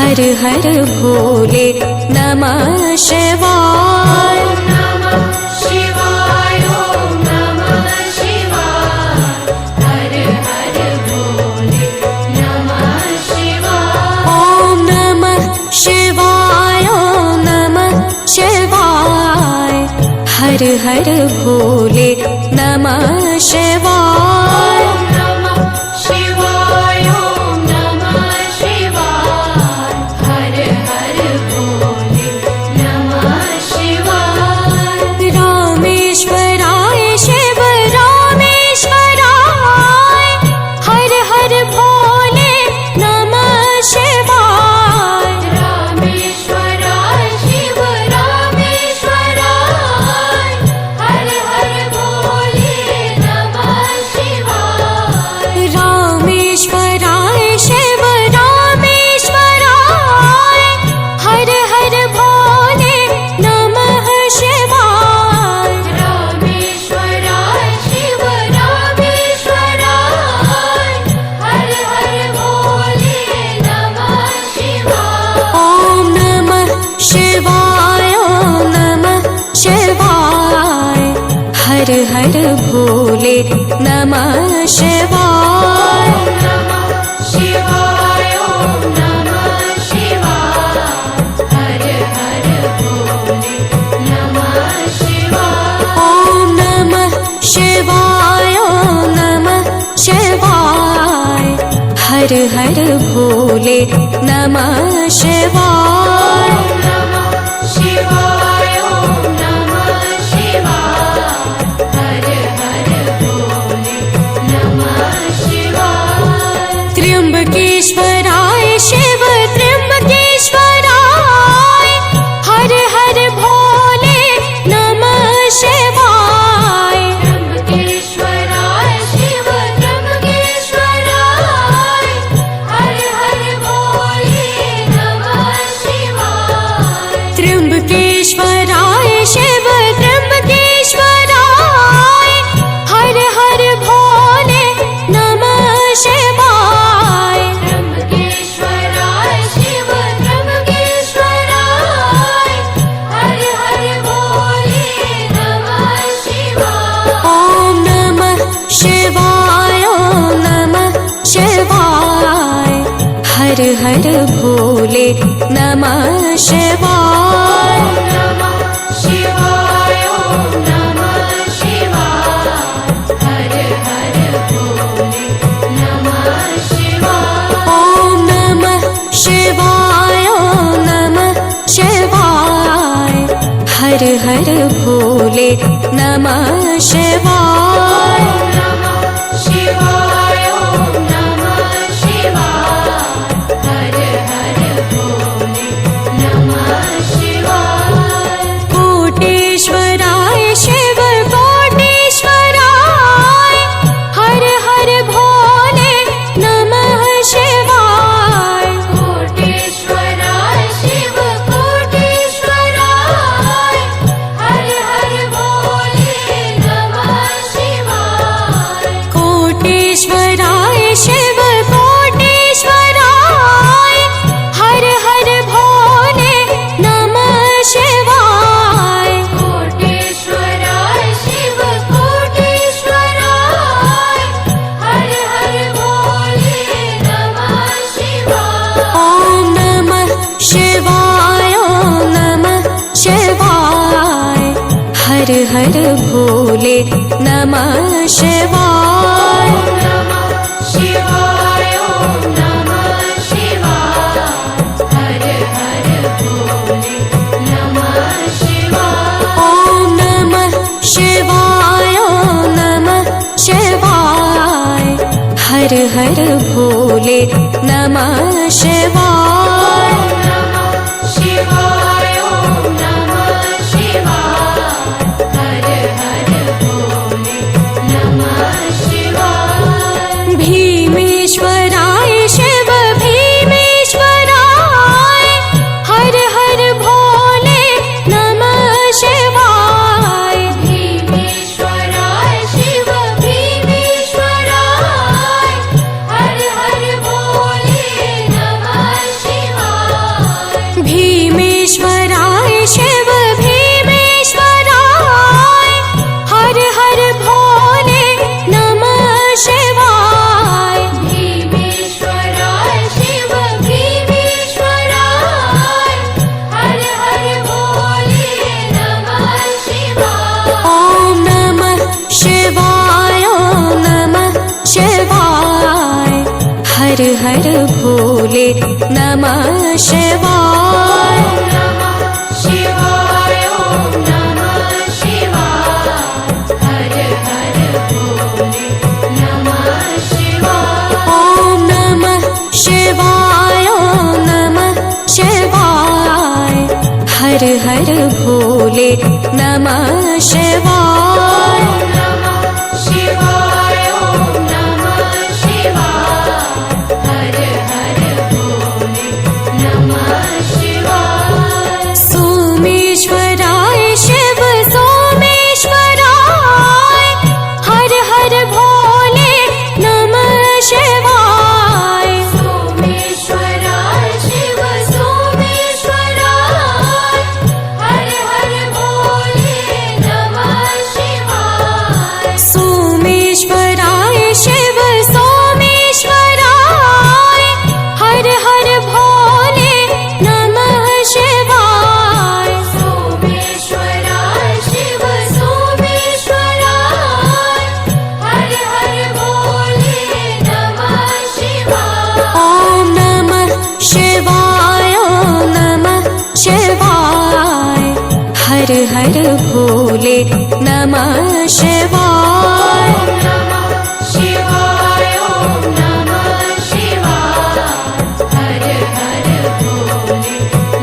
हर हर भोले नमः शिवाय। नमः शिवाय, ओम नमः शिवाय। हर हर भोले नमः शिवाय। ओम नमः शिवाय, ओम नमः शिवाय। हर हर भोले नमः शिवाय। हर हर भोले नमः शिवाय। नमः शिवाय, ओम नमः शिवाय। हर हर भोले नमः शिवाय। ओम नमः शिवाय, ओम नमः शिवाय। हर हर भोले नमः शिवाय। त्र्यंबकेश्वराय शिव त्र्यंबकेश्वराय। हर हर भोले नमः शिवाय। त्र्यंबकेश्वराय शिव त्र्यंबकेश्वराय। हर हर भोले नमः शिवाय। त्र्यंबकेश्वराय शिव त्र्यंबकेश्वराय। हर हर भोले नमः शिवाय। हर हर भोले नमः शिवाय। नमः शिवाय, ओम नमः शिवाय। हर हर भोले नमः शिवाय। ओम नमः शिवाय, ओम नमः शिवाय। हर हर भोले नमः शिवाय। कोटेश्वराय शिव कोटेश्वराय। हर हर भोले नमः शिवाय। कोटेश्वराय शिव कोटेश्वराय। हर हर भोले नमः शिवाय। कोटेश्वराय शिव कोटेश्वराय। हर हर भोले नमः शिवाय। कोटेश्वराय शिव कोटेश्वराय। हर हर भोले नमः शिवाय। ओम नमः शिवाय, ओम नमः शिवाय। हर हर भोले नमः शिवाय। नमः शिवाय, ओम नमः शिवाय। हर हर भोले नमः शिवाय। ओम नमः शिवाय, ओम नमः शिवाय। हर हर भोले नमः शिवाय। नमः शिवाय, ओम नमः शिवाय। हर हर भोले नमः शिवाय। भीमेश्वराय शिव भीमेश्वराय। हर हर भोले नमः शिवाय। नमः शिवाय ॐ नमः शिवाय हर हर भोले नमः शिवाय। ॐ नमः शिवाय ॐ नमः शिवाय हर हर भोले नमः शिवाय। नमः शिवाय ॐ नमः शिवाय हर हर भोले नमः शिवाय। सोमेश्वराय शिव सोमेश्वराय हर हर भोले नमः शिवाय। सोमेश्वराय शिव सोमेश्वराय हर हर भोले नमः शिवाय। सोमेश्वराय शिव सोमेश्वराय हर हर भोले नमः शिवाय। सोमेश्वराय शिव सोमेश्वराय हर हर भोले नमः शिवाय। ॐ नमः शिवाय ॐ नमः शिवाय हर हर भोले नमः शिवाय। नमः शिवाय ॐ नमः शिवाय हर हर भोले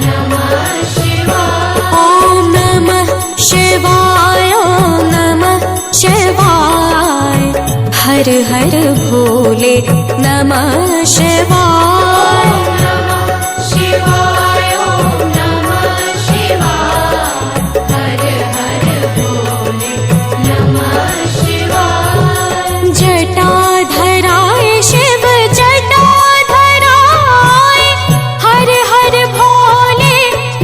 नमः शिवाय। ॐ नमः शिवाय ॐ नमः शिवाय हर हर भोले नमः शिवाय। नमः शिवाय ॐ नमः शिवाय हर हर भोले नमः शिवाय। जटाधराय शिव जटाधराय हर हर भोले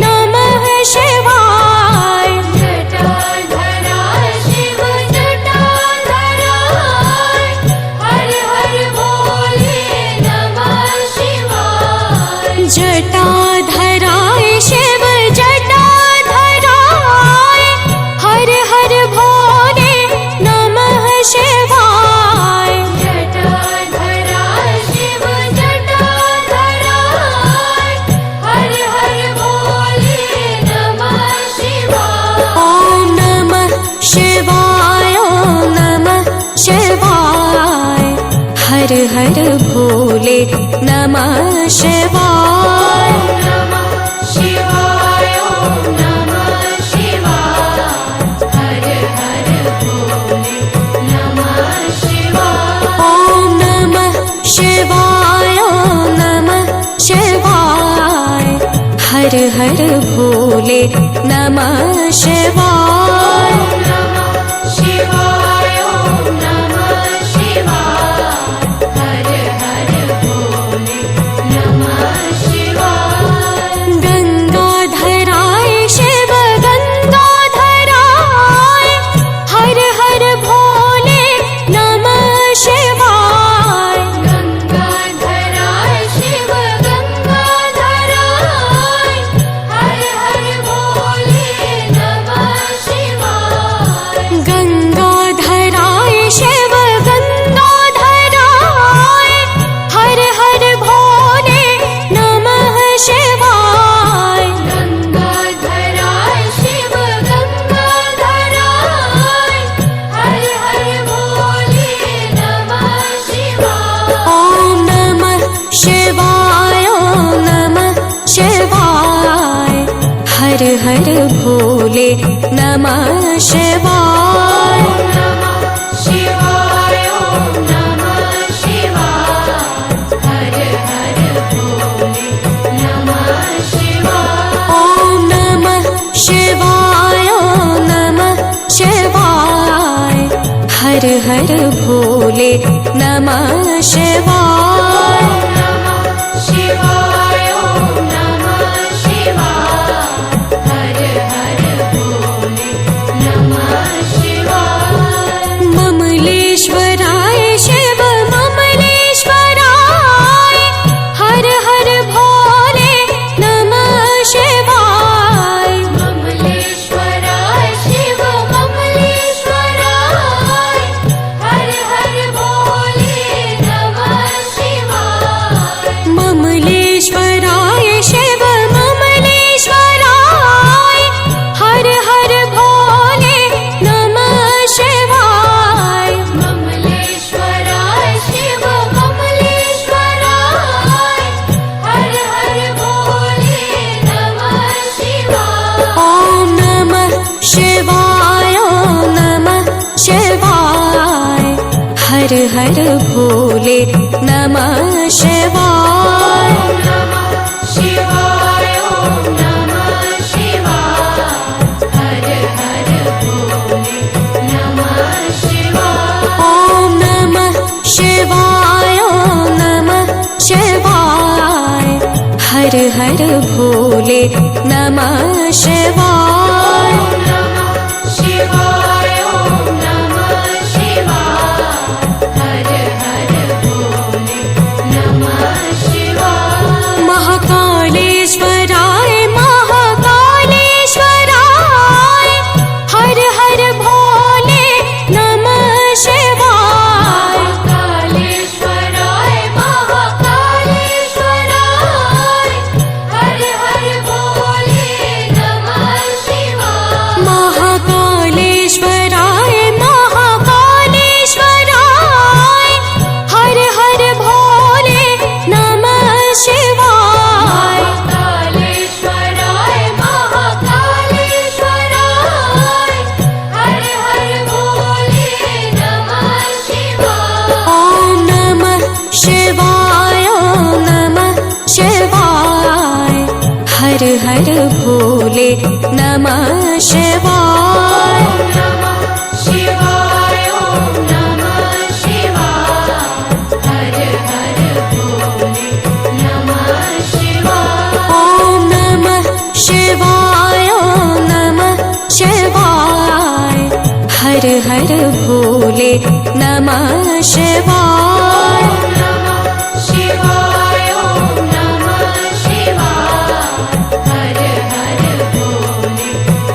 नमः शिवाय। जटाधराय शिव जटाधराय हर हर भोले नमः शिवाय। जटाधराय शिव जटाधराय हर हर भोले नमः शिवाय। जटाधराय शिव जटाधराय हर हर भोले नमः शिवाय। ॐ नमः शिवाय ॐ नमः शिवाय हर हर भोले नमः शिवाय। नमः शिवाय ॐ नमः शिवाय हर हर भोले नमः शिवाय। ॐ नमः शिवाय ॐ नमः शिवाय हर हर भोले नमः शिवाय। नमः शिवाय ॐ नमः शिवाय हर हर भोले नमः शिवाय। गंगाधराय शिव गंगाधराय हर हर भोले नमः शिवाय। गंगाधराय शिव गंगाधराय हर हर भोले नमः शिवाय। गंगाधराय शिव गंगाधराय हर हर भोले नमः शिवाय। गंगाधराय शिव गंगाधराय हर हर भोले नमः शिवाय। ॐ नमः शिवाय ॐ नमः शिवाय हर हर भोले नमः शिवाय। नमः शिवाय ॐ नमः शिवाय हर हर भोले नमः शिवाय। ॐ नमः शिवाय ॐ नमः शिवाय हर हर भोले नमः शिवाय। नमः शिवाय ॐ नमः शिवाय हर हर भोले नमः शिवाय। ममलेश्वराय शिव ममलेश्वराय हर हर भोले नमः शिवाय। ममलेश्वराय शिव ममलेश्वराय हर हर भोले नमः हर हर भोले नमः शिवाय। नमः शिवाय ॐ नमः शिवाय हर हर भोले नमः शिवाय। ॐ नमः शिवाय ॐ नमः शिवाय हर हर भोले नमः शिवाय। नमः शिवाय ॐ नमः शिवाय हर हर भोले नमः शिवाय। महाकालेश्वराय महाकालेश्वराय हर हर भोले नमः शिवाय। महाकालेश्वराय महाकालेश्वराय हर हर भोले नमः शिवाय। महाकालेश्वराय महाकालेश्वराय हर हर भोले नमः शिवाय। महाकालेश्वराय महाकालेश्वराय हर हर भोले नमः शिवाय। ॐ नमः शिवाय ॐ नमः शिवाय हर हर भोले नमः शिवाय। नमः शिवाय ॐ नमः शिवाय हर हर भोले नमः शिवाय। ॐ नमः शिवाय ॐ नमः शिवाय हर हर भोले नमः शिवाय। नमः शिवाय ॐ नमः शिवाय हर हर भोले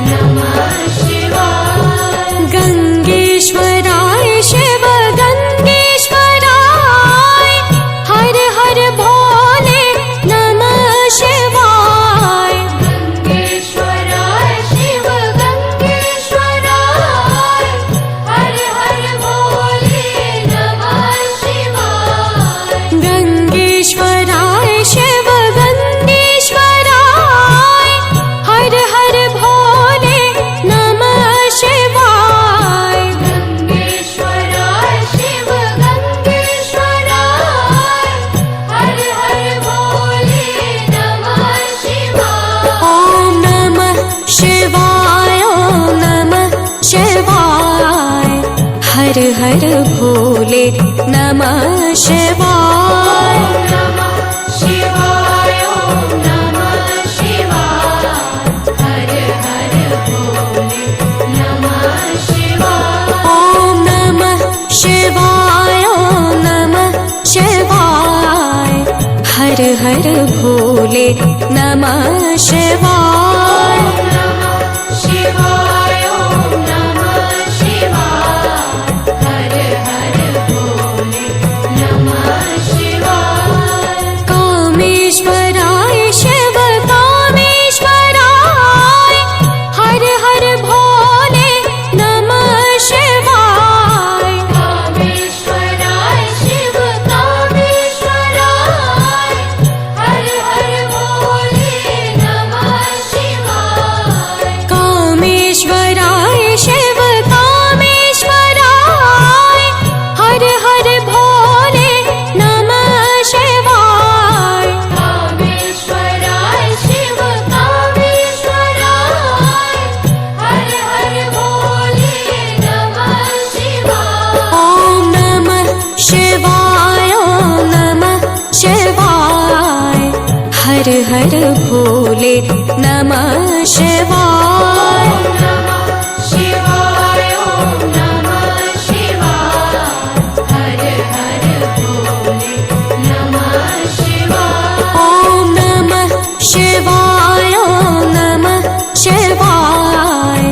नमः शिवाय। गंगेश्वराय शिव गंगेश्वराय हर हर भोले नमः शिवाय। गंगेश्वराय शिव गंगेश्वराय हर हर भोले नमः शिवाय। गंगेश्वराय शिव गंगेश्वराय हर हर भोले नमः शिवाय। गंगेश्वराय शिव गंगेश्वराय हर हर भोले नमः शिवाय। ॐ नमः शिवाय ॐ नमः शिवाय हर हर भोले नमः शिवाय। नमः शिवाय ॐ नमः शिवाय हर हर भोले नमः शिवाय। ॐ नमः शिवाय ॐ नमः शिवाय हर हर भोले नमः शिवाय। नमः शिवाय ॐ नमः शिवाय हर हर भोले नमः शिवाय। कामेश्वराय शिव कामेश्वराय हर हर भोले नमः शिवाय। कामेश्वराय शिव कामेश्वराय हर हर भोले नमः शिवाय। कामेश्वराय शिव कामेश्वराय हर हर भोले नमः शिवाय। कामेश्वराय शिव कामेश्वराय हर हर भोले नमः शिवाय। ॐ नमः शिवाय ॐ नमः शिवाय हर हर भोले नमः शिवाय। नमः शिवाय ॐ नमः शिवाय हर हर भोले नमः शिवाय। ॐ नमः शिवाय ॐ नमः शिवाय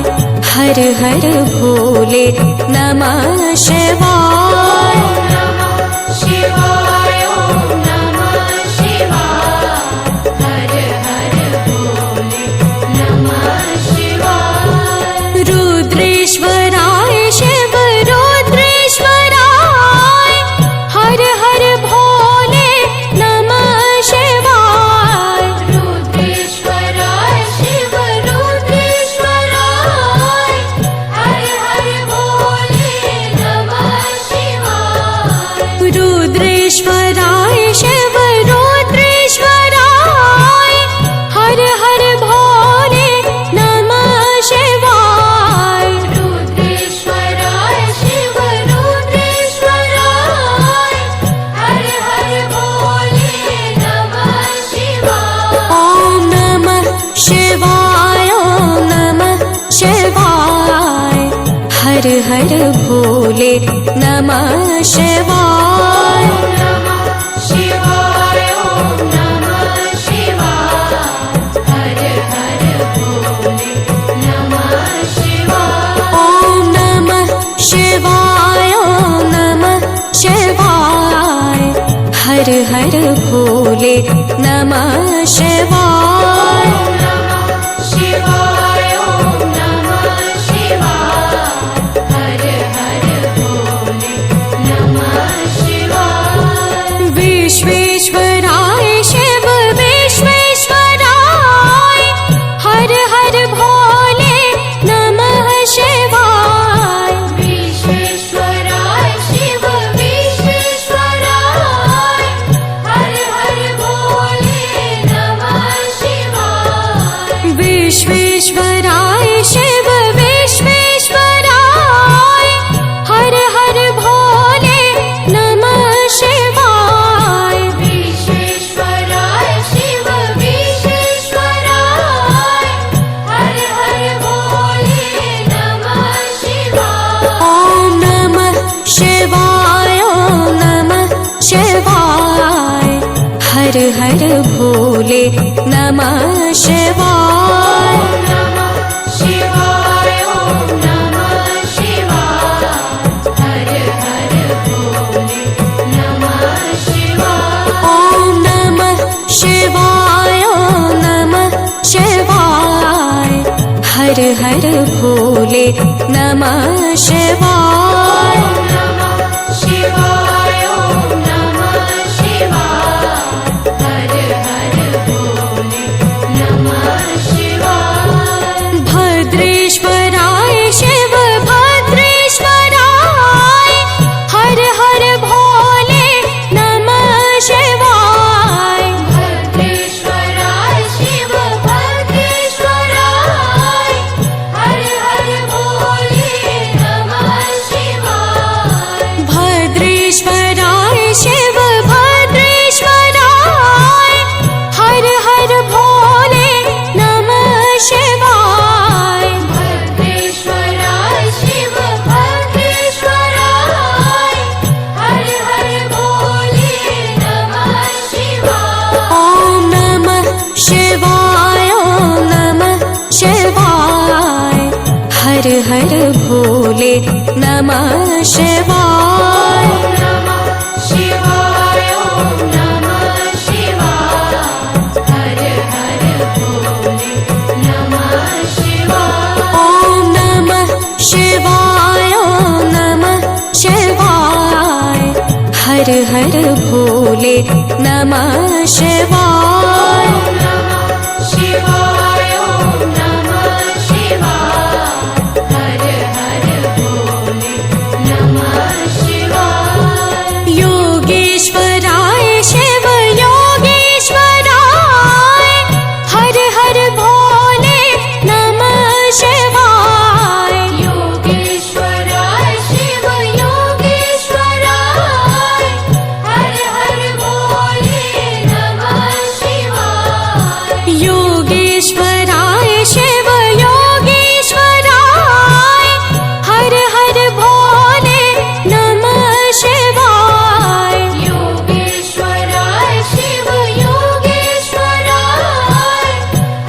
हर हर भोले नमः शिवाय। नमः शिवाय ॐ नमः शिवाय हर हर भोले नमः शिवाय। रुद्रेश्वराय शिव रुद्रेश्वराय हर हर भोले नमः शिवाय। रुद्रेश्वराय शिव रुद्रेश्वराय हर हर भोले नमः शिवाय। रुद्रेश्वराय शिव रुद्रेश्वराय हर हर भोले नमः शिवाय रुद्रेश्वराय शिव रुद्रेश्वराय हर हर भोले नमः शिवाय ॐ नमः शिवाय ॐ नमः शिवाय हर हर भोले नमः शिवाय नमः शिवाय ॐ नमः शिवाय हर हर भोले नमः शिवाय ॐ नमः शिवाय ॐ नमः शिवाय हर हर भोले नमः शिवाय नमः शिवाय ॐ नमः शिवाय हर हर भोले नमः शिवाय विश्वेश्वराय शिव विश्वेश्वराय हर हर भोले नमः शिवाय विश्वेश्वराय शिव विश्वेश्वराय हर हर भोले नमः शिवाय विश्वेश्वराय शिव विश्वेश्वराय हर हर भोले नमः शिवाय विश्वेश्वराय शिव विश्वेश्वराय हर हर भोले नमः शिवाय ॐ नमः शिवाय ॐ नमः शिवाय हर हर भोले नमः शिवाय नमः शिवाय ॐ नमः शिवाय हर हर भोले नमः शिवाय ॐ नमः शिवाय ॐ नमः शिवाय हर हर भोले नमः शिवाय नमः शिवाय ॐ नमः शिवाय हर हर भोले नमः शिवाय भद्रेश्वराय शिव भद्रेश्वराय हर हर भोले नमः शिवाय भद्रेश्वराय शिव भद्रेश्वराय हर हर भोले नमः शिवाय भद्रेश्वराय शिव भद्रेश्वराय हर हर भोले नमः शिवाय भद्रेश्वराय शिव भद्रेश्वराय हर हर भोले नमः शिवाय ॐ नमः शिवाय ॐ नमः शिवाय हर हर भोले नमः शिवाय नमः शिवाय ॐ नमः शिवाय हर हर भोले नमः शिवाय ॐ नमः शिवाय ॐ नमः शिवाय हर हर भोले नमः शिवाय नमः शिवाय ॐ नमः शिवाय हर हर भोले नमः शिवाय योगेश्वराय शिव योगेश्वराय हर हर भोले नमः शिवाय योगेश्वराय शिव योगेश्वराय हर हर भोले नमः शिवाय योगेश्वराय शिव योगेश्वराय हर हर भोले नमः शिवाय योगेश्वराय शिव योगेश्वराय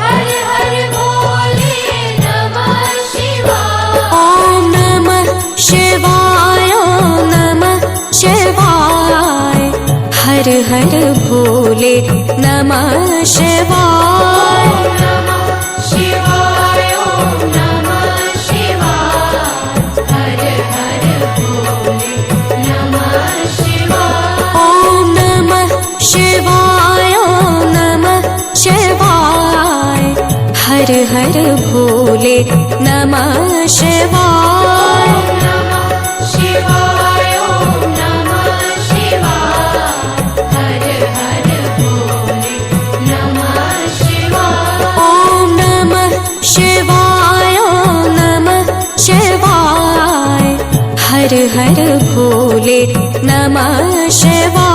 हर हर भोले नमः शिवाय ॐ नमः शिवाय ॐ नमः शिवाय हर हर भोले नमः शिवाय नमः शिवाय ॐ नमः शिवाय हर हर भोले नमः शिवाय ॐ नमः शिवाय ॐ नमः शिवाय हर हर भोले नमः शिवाय नमः शिवाय ॐ नमः शिवाय हर हर भोले नमः शिवाय।